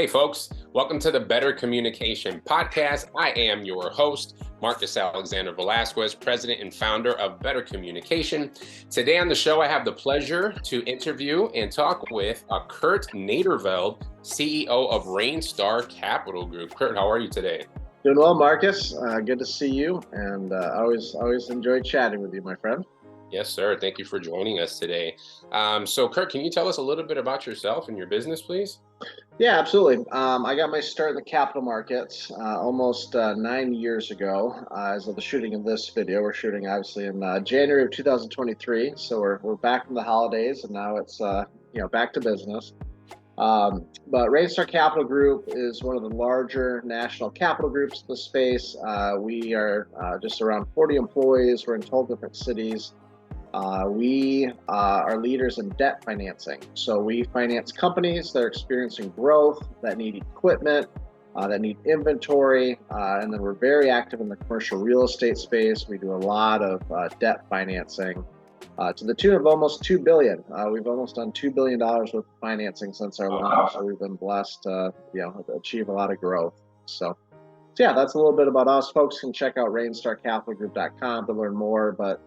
Hey folks, welcome to the Better Communication Podcast. I am your host, Marcus Alexander Velasquez, President and Founder of Better Communication. Today on the show, I have the pleasure to interview and talk with Kurt Nederveld, CEO of Rainstar Capital Group. Kurt, how are you today? Doing well, Marcus. Good to see you, and always enjoy chatting with you, my friend. Yes, sir. Thank you for joining us today. So, Kurt, can you tell us a little bit about yourself and your business, please? Yeah, absolutely. I got my start in the capital markets almost 9 years ago. As of the shooting of this video, we're shooting obviously in January of 2023. So we're back from the holidays, and now it's back to business. But Rainstar Capital Group is one of the larger national capital groups in the space. We are just around 40 employees. We're in 12 different cities. We are leaders in debt financing. So we finance companies that are experiencing growth, that need equipment, that need inventory, and then we're very active in the commercial real estate space. We do a lot of debt financing to the tune of almost $2 billion. We've almost done $2 billion worth of financing since our launch, so we've been blessed to achieve a lot of growth. So yeah, that's a little bit about us. Folks can check out rainstarcapitalgroup.com to learn more, but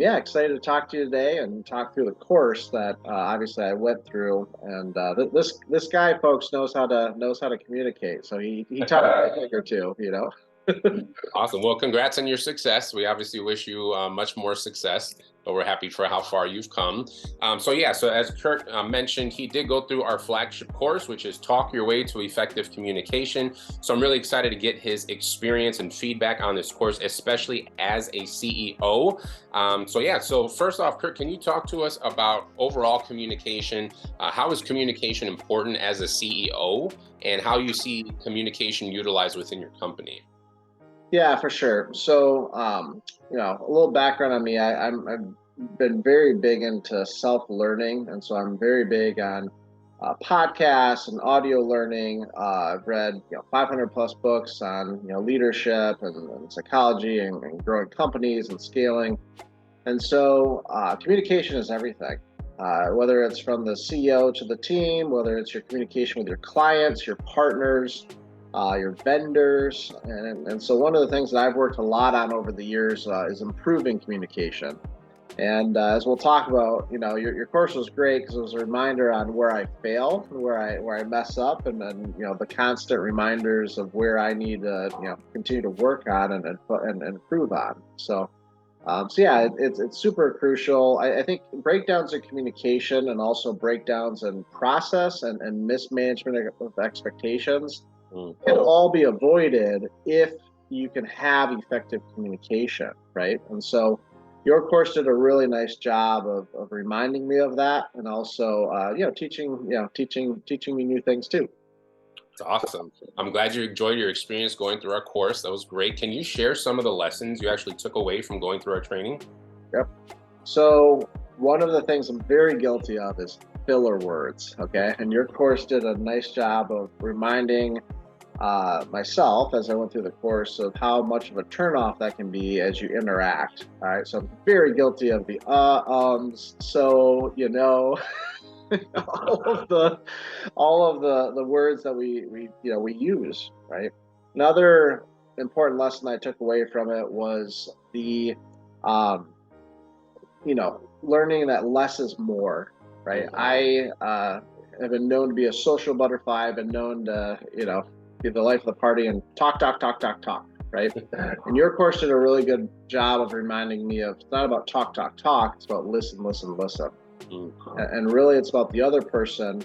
excited to talk to you today and talk through the course that obviously I went through. And this guy, folks, knows how to communicate. So he taught me a thing or two, Awesome. Well, congrats on your success. We obviously wish you much more success, but we're happy for how far you've come. So as Kurt mentioned, he did go through our flagship course, which is Talk Your Way to Effective Communication. So I'm really excited to get his experience and feedback on this course, especially as a CEO. So first off, Kurt, can you talk to us about overall communication? How is communication important as a CEO, and how you see communication utilized within your company? Yeah, for sure. So, a little background on me. I've been very big into self-learning, and so I'm very big on podcasts and audio learning. I've read 500 plus books on leadership and psychology and growing companies and scaling. And so, communication is everything. Whether it's from the CEO to the team, whether it's your communication with your clients, your partners, your vendors. And so one of the things that I've worked a lot on over the years is improving communication. And as we'll talk about, your course was great because it was a reminder on where I fail, where I mess up, and then the constant reminders of where I need to continue to work on and improve on. It's super crucial. I think breakdowns in communication and also breakdowns in process and mismanagement of expectations can all be avoided if you can have effective communication, right? And so your course did a really nice job of reminding me of that, and also teaching me new things too. It's awesome. I'm glad you enjoyed your experience going through our course. That was great. Can you share some of the lessons you actually took away from going through our training? Yep. So one of the things I'm very guilty of is filler words, okay? And your course did a nice job of reminding myself as I went through the course of how much of a turnoff that can be as you interact. All right, so I'm very guilty of the so all of the words that we use, right? Another important lesson I took away from it was the learning that less is more, right? I have been known to be a social butterfly. I've been known to be the life of the party and talk, right? And your course did a really good job of reminding me of, it's not about talk, it's about listen. And really it's about the other person,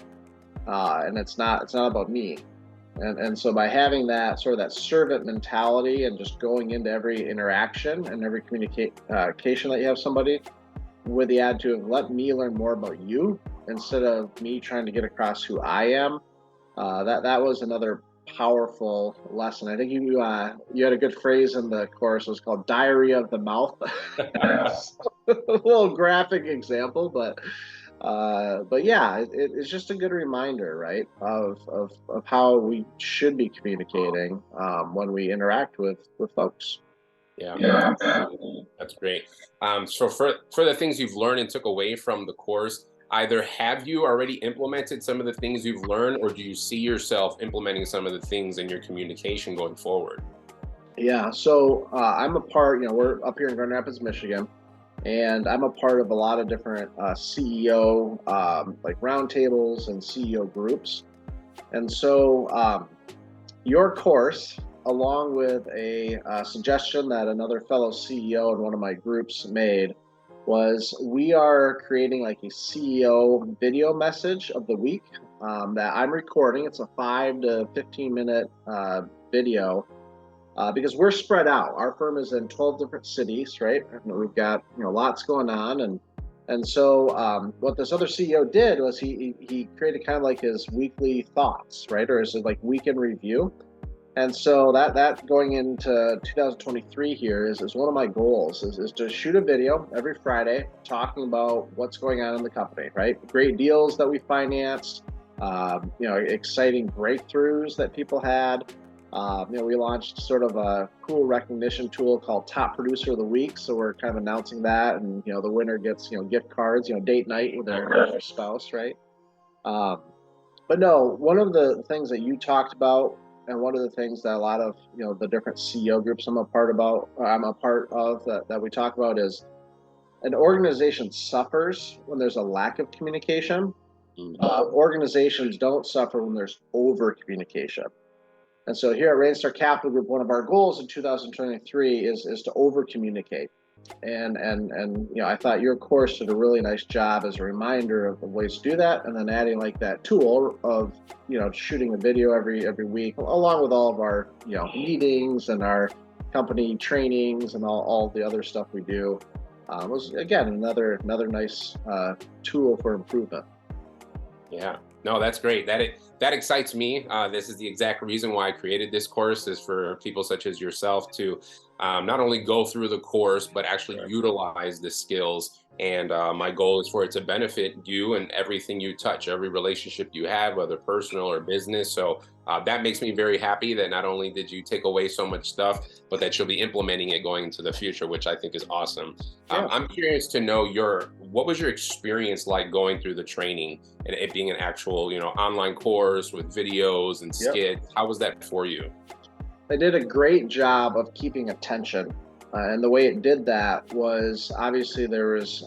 and it's not about me. And so by having that sort of that servant mentality and just going into every interaction and every communication that you have somebody with the attitude of let me learn more about you instead of me trying to get across who I am, that was another powerful lesson. I think you had a good phrase in the course. It was called diarrhea of the mouth. A little graphic example, but yeah, it's just a good reminder, right, of how we should be communicating when we interact with folks. Yeah. That's great. So for the things you've learned and took away from the course, either have you already implemented some of the things you've learned, or do you see yourself implementing some of the things in your communication going forward? Yeah, so I'm a part, we're up here in Grand Rapids, Michigan, and I'm a part of a lot of different CEO like roundtables and CEO groups. And so your course, along with a suggestion that another fellow CEO in one of my groups made, was we are creating like a CEO video message of the week that I'm recording. It's a 5 to 15 minute video because we're spread out. Our firm is in 12 different cities, right? And we've got lots going on, and so what this other CEO did was he created kind of like his weekly thoughts, right, or his like weekend review. And so that going into 2023 here is one of my goals is to shoot a video every Friday talking about what's going on in the company, right? Great deals that we financed, exciting breakthroughs that people had. We launched sort of a cool recognition tool called Top Producer of the Week. So we're kind of announcing that, and the winner gets gift cards, date night with their spouse, right? But no, one of the things that you talked about, and one of the things that a lot of the different CEO groups I'm a part of that we talk about is an organization suffers when there's a lack of communication. Organizations don't suffer when there's over communication. And so here at Rainstar Capital Group, one of our goals in 2023 is to over communicate. And I thought your course did a really nice job as a reminder of the ways to do that, and then adding like that tool of shooting a video every week, along with all of our meetings and our company trainings and all the other stuff we do. Was again another nice tool for improvement. Yeah, no, that's great. That excites me. This is the exact reason why I created this course, is for people such as yourself to not only go through the course, but actually utilize the skills. And my goal is for it to benefit you and everything you touch, every relationship you have, whether personal or business. So that makes me very happy that not only did you take away so much stuff, but that you'll be implementing it going into the future, which I think is awesome. Yeah. I'm curious to know what was your experience like going through the training and it being an actual, online course with videos and skits? How was that for you? They did a great job of keeping attention. And the way it did that was obviously there was,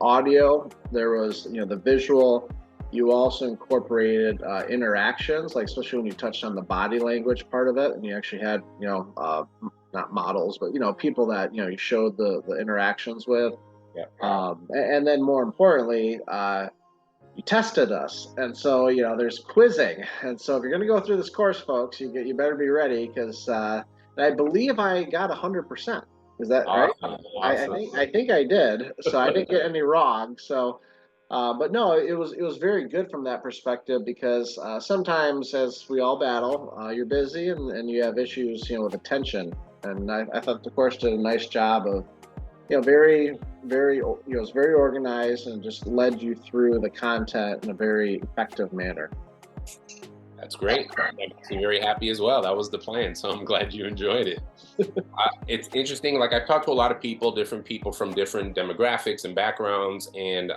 audio, there was, the visual. You also incorporated interactions, like especially when you touched on the body language part of it, and you actually had, not models, but people that you showed the interactions with. Yeah. And then more importantly, you tested us, and so there's quizzing. And so if you're going to go through this course, folks, you better be ready, because I believe I got 100%. Is that right? Awesome. I think I did. So I didn't get any wrong. So, but no, it was very good from that perspective, because sometimes, as we all battle, you're busy and you have issues, with attention. And I thought the course did a nice job of, very, very, it was very organized and just led you through the content in a very effective manner. That's great. I'm very happy as well. That was the plan, so I'm glad you enjoyed it. It's interesting. Like, I've talked to a lot of people, different people from different demographics and backgrounds, and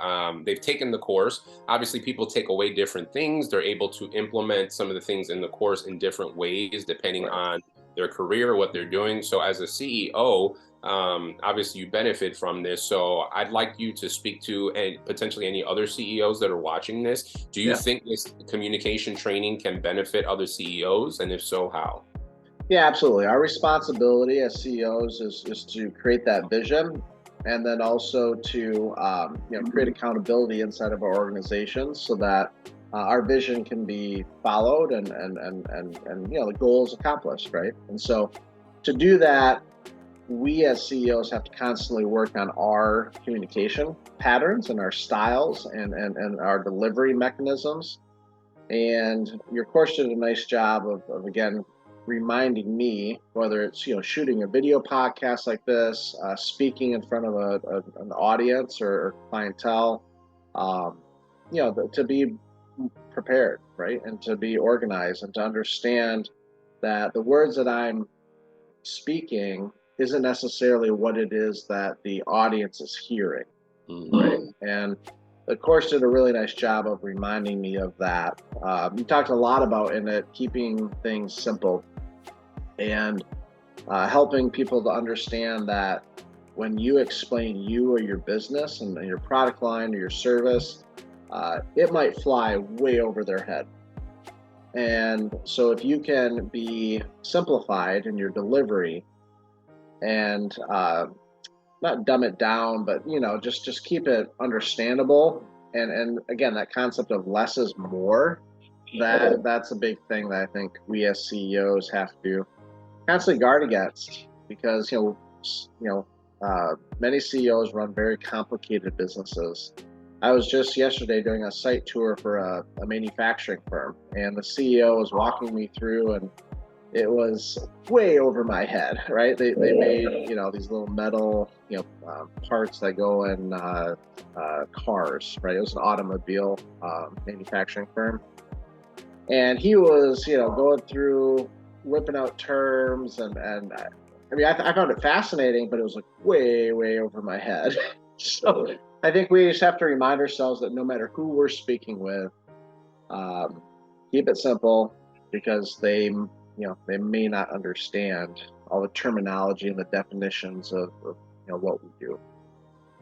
they've taken the course. Obviously, people take away different things. They're able to implement some of the things in the course in different ways, depending on their career or what they're doing. So as a CEO, obviously you benefit from this. So I'd like you to speak to potentially any other CEOs that are watching this. Do you think this communication training can benefit other CEOs? And if so, how? Yeah, absolutely. Our responsibility as CEOs is to create that vision, and then also to create accountability inside of our organizations, so that our vision can be followed and the goals accomplished, right? And so to do that, we as CEOs have to constantly work on our communication patterns and our styles and our delivery mechanisms. And your course did a nice job of again reminding me, whether it's shooting a video podcast like this, speaking in front of an audience or clientele, to be prepared, right, and to be organized, and to understand that the words that I'm speaking isn't necessarily what it is that the audience is hearing, right? And the course did a really nice job of reminding me of that. You talked a lot about in it keeping things simple and helping people to understand that when you explain you or your business and your product line or your service, it might fly way over their head. And so if you can be simplified in your delivery and not dumb it down, but just keep it understandable. And again, that concept of less is more, that's a big thing that I think we as CEOs have to constantly guard against, because many CEOs run very complicated businesses. I was just yesterday doing a site tour for a manufacturing firm, and the CEO was walking me through, and it was way over my head, right? They made, these little metal, parts that go in cars, right? It was an automobile manufacturing firm. And he was, going through, whipping out terms, and I found it fascinating, but it was like way, way over my head. So I think we just have to remind ourselves that no matter who we're speaking with, keep it simple, because they may not understand all the terminology and the definitions of what we do.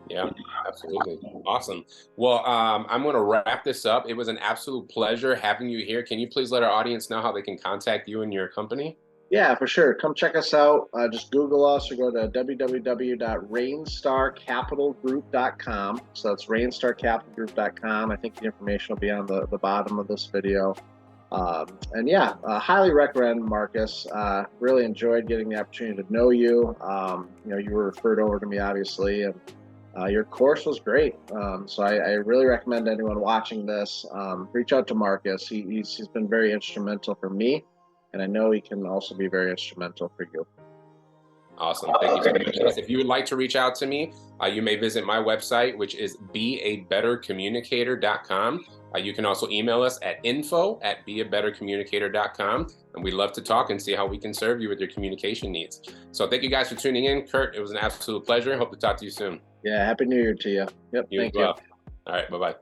Yeah, absolutely. Awesome. Well, I'm going to wrap this up. It was an absolute pleasure having you here. Can you please let our audience know how they can contact you and your company? Yeah, for sure. Come check us out. Just Google us or go to www.rainstarcapitalgroup.com. So that's rainstarcapitalgroup.com. I think the information will be on the bottom of this video. Highly recommend Marcus. Really enjoyed getting the opportunity to know you. You were referred over to me, obviously, and your course was great. So I really recommend anyone watching this reach out to Marcus. He's been very instrumental for me, and I know he can also be very instrumental for you. Awesome. Thank you so much. If you would like to reach out to me, you may visit my website, which is beabettercommunicator.com. You can also email us at info@beabettercommunicator.com, and we'd love to talk and see how we can serve you with your communication needs. So thank you guys for tuning in. Kurt, it was an absolute pleasure. Hope to talk to you soon. Yeah, Happy New Year to you. Yep, You as thank well. you. All right, bye-bye.